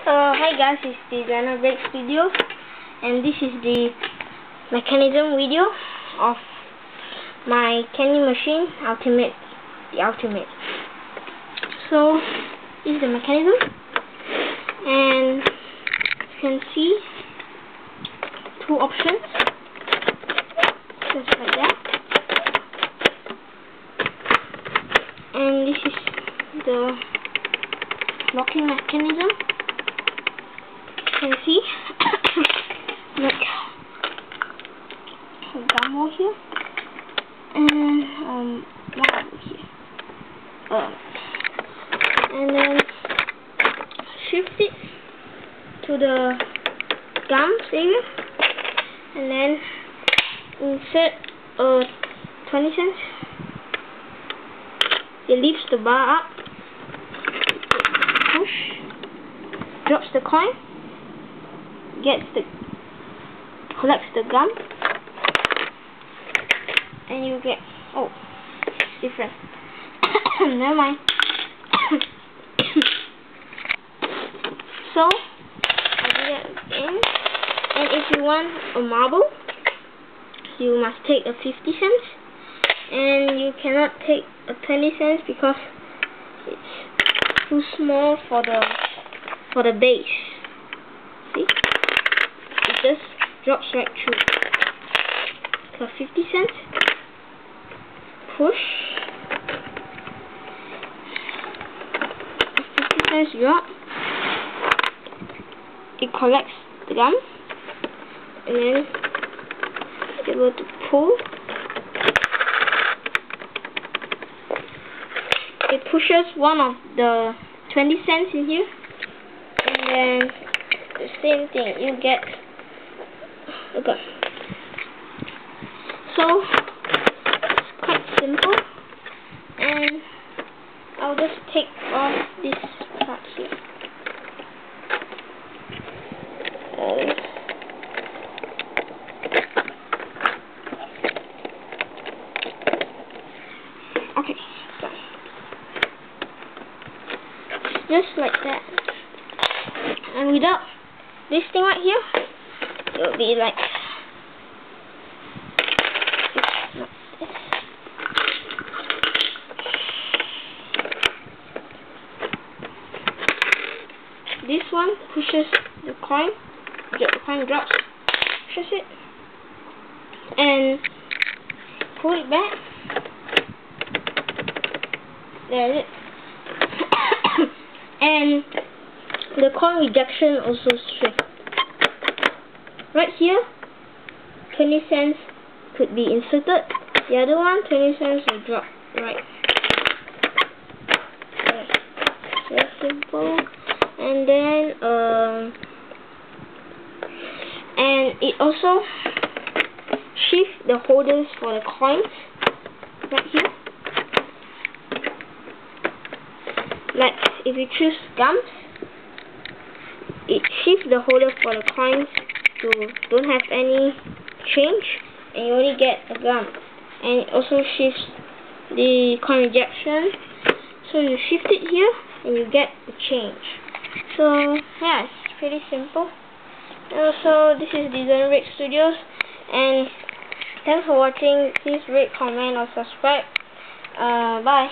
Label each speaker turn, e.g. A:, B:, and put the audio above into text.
A: Hi guys, it's Designer Break Studios, and this is the mechanism video of my candy machine the ultimate. So this is the mechanism, and you can see two options, just like that. And this is the locking mechanism. You can see like a gum over here and one over here, and then shift it to the gums area, and then insert 20 cents. It lifts the bar up, push, drops the coin, collects the gum, and you get, oh, it's different. Never mind. So I do that again. And if you want a marble, you must take a 50 cents, and you cannot take a 20 cents because it's too small for the base. See? It just drops right through. So 50 cents. Push. 50 cents drop. It collects the gum, and then it's able to pull. It pushes one of the 20 cents in here, and then the same thing, you get the gum. So it's quite simple, and I'll just take off this part here. Okay, done. Just like that. And without this thing right here, it will be like this one pushes the coin, the coin drops, pushes it, and pull it back. There's it. And the coin rejection also strict. Right here, 20 cents could be inserted. The other one, 20 cents will drop right. Very simple. And then and it also shifts the holders for the coins right here. Like if you choose gums, it shifts the holder for the coins to don't have any change, and you only get a gum. And it also shifts the coin rejection, so you shift it here and you get the change. So yeah, it's pretty simple. And also, this is Designer Break Studios, and thanks for watching. Please rate, comment, or subscribe. Bye.